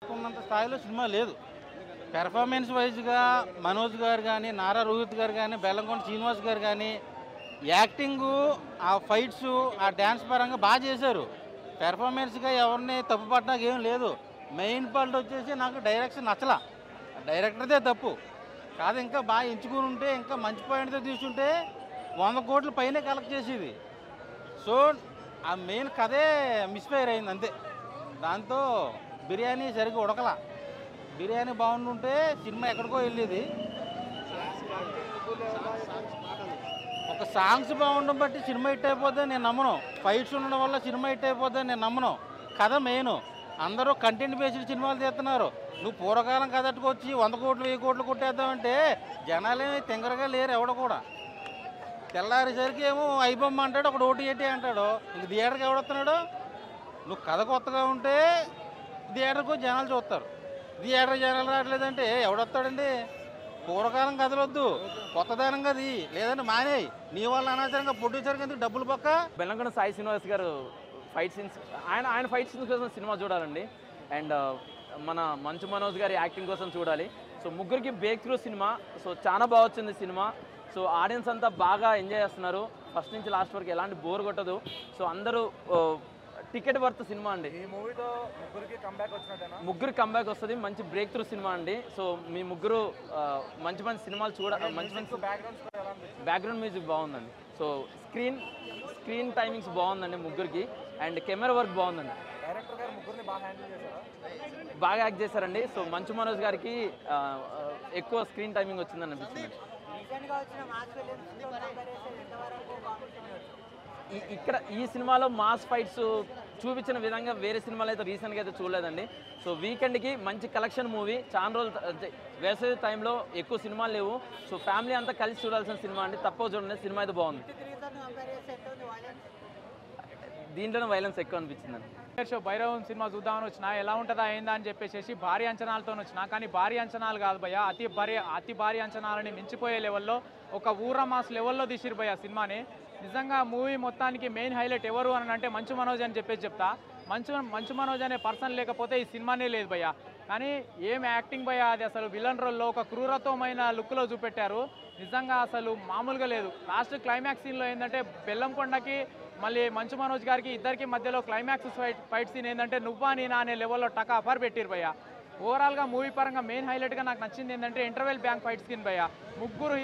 ఉన్నంత స్థాయిలో సినిమా లేదు. పెర్ఫార్మెన్స్ వైజ్‌గా మనోజ్ గారు గానీ, నారా రోహిత్ గారు గానీ, బెల్లంకొండ శ్రీనివాస్ గారు గానీ, యాక్టింగు, ఆ ఫైట్సు, ఆ డాన్స్ పరంగా చేశారు. పెర్ఫార్మెన్స్‌గా ఎవరిని తప్పు పట్టడానికేం లేదు. మెయిన్ ఫాల్ట్ వచ్చేసి నాకు డైరెక్షన్ నచ్చలా. డైరెక్టర్‌దే తప్పు. కాదు, ఇంకా ఎంచుకునుంటే, ఇంకా మంచి పాయింట్‌తో తీసుంటే 100,00,00,000 పైనే కలెక్ట్ చేసేది. సో, ఆ మెయిన్ కథే మిస్‌ఫైర్ అయింది అంతే. దాంతో బిర్యానీ సరిగ్గా ఉడకలా. బిర్యానీ బాగుండుంటే సినిమా ఎక్కడికో వెళ్ళేది. ఒక సాంగ్స్ బాగుండడం బట్టి సినిమా హిట్ అయిపోద్దని నేను నమ్మను. ఫైట్స్ ఉండడం వల్ల సినిమా హిట్ అయిపోద్దని నేను నమ్మను. కథ మెయిన్. అందరూ కంటెంట్ బేస్డ్ సినిమాలు తీస్తున్నారు. నువ్వు పూర్వకాలం కథ అట్టుకొచ్చి 100,00,00,000, 1,000,00,000 కొట్టేద్దామంటే జనాలేమి తింగరగా లేరు ఎవడ కూడా. తెల్లారేసరికి ఏమో ఐబొమ్మ అంటాడు, ఒకడు ఓటీఏటీ అంటాడు. ఇంక థియేటర్కి ఎవడొస్తున్నాడు? నువ్వు కథ కొత్తగా ఉంటే థియేటర్కు జనాలు చూస్తారు. థియేటర్ జనాలు రావట్లేదంటే ఎవడొస్తాడండి? పూర్వకాలం కథలొద్దు, కొత్తదనం కది, లేదంటే మానేయి. నీ వల్ల అనవసరంగా ప్రొడ్యూసర్కి ఎందుకు డబ్బులు పక్క. బెల్లంకొండ సాయి శ్రీనివాస్ గారు ఫైట్ సీన్స్, ఆయన ఫైట్ సీన్స్ కోసం సినిమా చూడాలండి. అండ్ మన మంచు మనోజ్ గారి యాక్టింగ్ కోసం చూడాలి. సో ముగ్గురికి బ్రేక్ త్రూ సినిమా. సో చాలా బాగా వచ్చింది సినిమా. సో ఆడియన్స్ అంతా బాగా ఎంజాయ్ చేస్తున్నారు. ఫస్ట్ నుంచి లాస్ట్ వరకు ఎలాంటి బోర్ కొట్టదు. సో అందరూ టికెట్ వర్త్ సినిమా అండి. ఈ మూవీతో ముగ్గురికి కంబ్యాక్ వస్తుంది. మంచి బ్రేక్ త్రూ సినిమా అండి. సో మీ ముగ్గురు మంచి మంచి సినిమాలు మంచి బ్యాక్గ్రౌండ్ మ్యూజిక్ బాగుందండి. సో స్క్రీన్ టైమింగ్స్ బాగుందండి ముగ్గురికి. అండ్ కెమెరా వర్క్ బాగుందండి. డైరెక్టర్ గారు ముగ్గురిని బాగా హ్యాండిల్ చేశారా? బాగా యాక్ట్ చేశారండి. సో మంచు మనోజ్ గారికి ఎక్కువ స్క్రీన్ టైమింగ్ వచ్చిందని అనిపిస్తుంది. ఇక్కడ ఈ సినిమాలో మాస్ ఫైట్స్ చూపించిన విధంగా వేరే సినిమాలు అయితే రీసెంట్గా అయితే చూడలేదండి. సో వీకెండ్కి మంచి కలెక్షన్ మూవీ. చాలా రోజులు వేసవి టైంలో ఎక్కువ సినిమాలు లేవు. సో ఫ్యామిలీ అంతా కలిసి చూడాల్సిన సినిమా అండి. తప్పక చూడండి, సినిమా అయితే బాగుంది. దీంట్లోనే వైలెన్స్ ఎక్కువ అనిపించిందండి. షో భైరవం సినిమా చూద్దామని వచ్చినా, ఎలా ఉంటుందా ఏందా అని చెప్పేసి భారీ అంచనాలతో వచ్చినా, కానీ భారీ అంచనాలు కాదు భయ్య, అతి భారీ అంచనాలని మించిపోయే లెవెల్లో, ఒక ఊర మాస్ లెవెల్లో తీసిరు భయ్య సినిమాని. నిజంగా మూవీ మొత్తానికి మెయిన్ హైలైట్ ఎవరు అని అంటే మంచు మనోజ్ అని చెప్పేసి చెప్తా. మంచు మనోజ్ అనే పర్సన్ లేకపోతే ఈ సినిమానే లేదు భయ్య. కానీ ఏం యాక్టింగ్ భయ్య, అది అసలు విలన్ రోల్లో ఒక క్రూరత్వమైన లుక్లో చూపెట్టారు. నిజంగా అసలు మామూలుగా లేదు. లాస్ట్ క్లైమాక్స్ సీన్లో ఏంటంటే బెల్లంకొండకి మళ్ళీ మంచు మనోజ్ గారికి ఇద్దరికి మధ్యలో క్లైమాక్స్ ఫైట్ సీన్ ఏంటంటే నువ్వా నేనా అనే లెవెల్లో టకాఫర్ పెట్టిరు భయ్య. ఓవరాల్గా మూవీ పరంగా మెయిన్ హైలైట్గా నాకు నచ్చింది ఏంటంటే ఇంటర్వెల్ బ్యాంక్ ఫైట్ సీన్ భయ్య. ముగ్గురు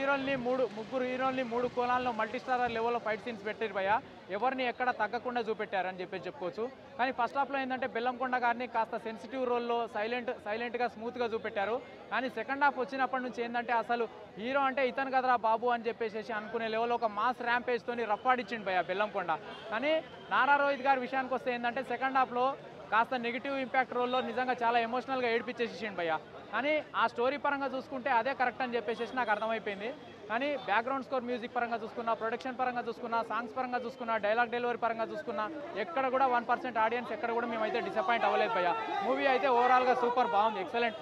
హీరోల్ని మూడు కోణాల్లో మల్టీ స్టారర్ లెవెల్లో ఫైట్ సీన్స్ పెట్టారు భయ్య. ఎవరిని ఎక్కడ తగ్గకుండా చూపెట్టారని చెప్పేసి చెప్పుకోవచ్చు. కానీ ఫస్ట్ హాఫ్లో ఏంటంటే బెల్లంకొండ గారిని కాస్త సెన్సిటివ్ రోల్లో సైలెంట్గా స్మూత్గా చూపెట్టారు. కానీ సెకండ్ హాఫ్ వచ్చినప్పటి నుంచి ఏంటంటే అసలు హీరో అంటే ఇతను కదరా బాబు అని చెప్పేసి అనుకునే లెవెల్లో ఒక మాస్ ర్యాంపేజ్తోని రఫ్ఫాడిచ్చిండు భయ్య బెల్లంకొండ. కానీ నారా రోహిత్ గారి విషయానికి వస్తే ఏంటంటే సెకండ్ హాఫ్లో కాస్త నెగిటివ్ ఇంపాక్ట్ రోల్లో నిజంగా చాలా ఎమోషనల్గా ఏడిపించేసేసిండు భయ్య. కానీ ఆ స్టోరీ పరంగా చూసుకుంటే అదే కరెక్ట్ అని చెప్పేసి నాకు అర్థమైపోయింది. కానీ బ్యాక్గ్రౌండ్ స్కోర్ మ్యూజిక్ పరంగా చూసుకున్నా, ప్రొడక్షన్ పరంగా చూసుకున్నా, సాంగ్స్ పరంగా చూసుకున్నా, డైలాగ్ డెలివరీ పరంగా చూసుకున్నా, ఎక్కడ కూడా 1% ఆడియన్స్ ఎక్కడ కూడా మేమైతే డిసప్పాయింట్ అవ్వలేదు భయ్య. మూవీ అయితే ఓవరాల్గా సూపర్ బాగుంది, ఎక్సలెంట్.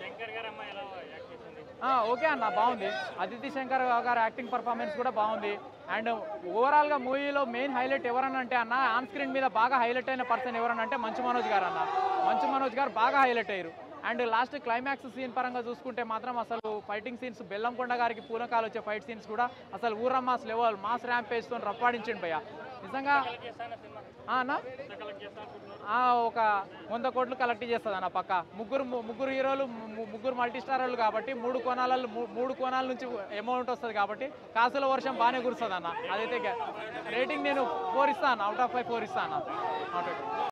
ఓకే అన్న, బాగుంది. అదితి శంకర్ గారు యాక్టింగ్ పర్ఫార్మెన్స్ కూడా బాగుంది. అండ్ ఓవరాల్గా మూవీలో మెయిన్ హైలైట్ ఎవరనంటే అన్న, ఆన్ స్క్రీన్ మీద బాగా హైలైట్ అయిన పర్సన్ ఎవరనంటే మంచు మనోజ్ గారు అన్న. మంచు మనోజ్ గారు బాగా హైలైట్ అయ్యారు. అండ్ లాస్ట్ క్లైమాక్స్ సీన్ పరంగా చూసుకుంటే మాత్రం అసలు ఫైటింగ్ సీన్స్, బెల్లంకొండ గారికి పూనకాలు వచ్చే ఫైట్ సీన్స్ కూడా అసలు ఊర మాస్ లెవెల్, మాస్ ర్యాంపేజ్తో రప్పాడించండి భయ్య. నిజంగా అన్న ఒక 100 కోట్లు కలెక్ట్ చేస్తుంది అన్న పక్క. ముగ్గురు హీరోలు, ముగ్గురు మల్టీ స్టారర్లు కాబట్టి మూడు కోణాల నుంచి అమౌంట్ వస్తుంది కాబట్టి కాసుల వర్షం బాగానే కురుస్తుంది అన్న. అదైతే రేటింగ్ నేను 4 ఇస్తాను, అవుట్ ఆఫ్ 5 4 ఇస్తాను అన్న.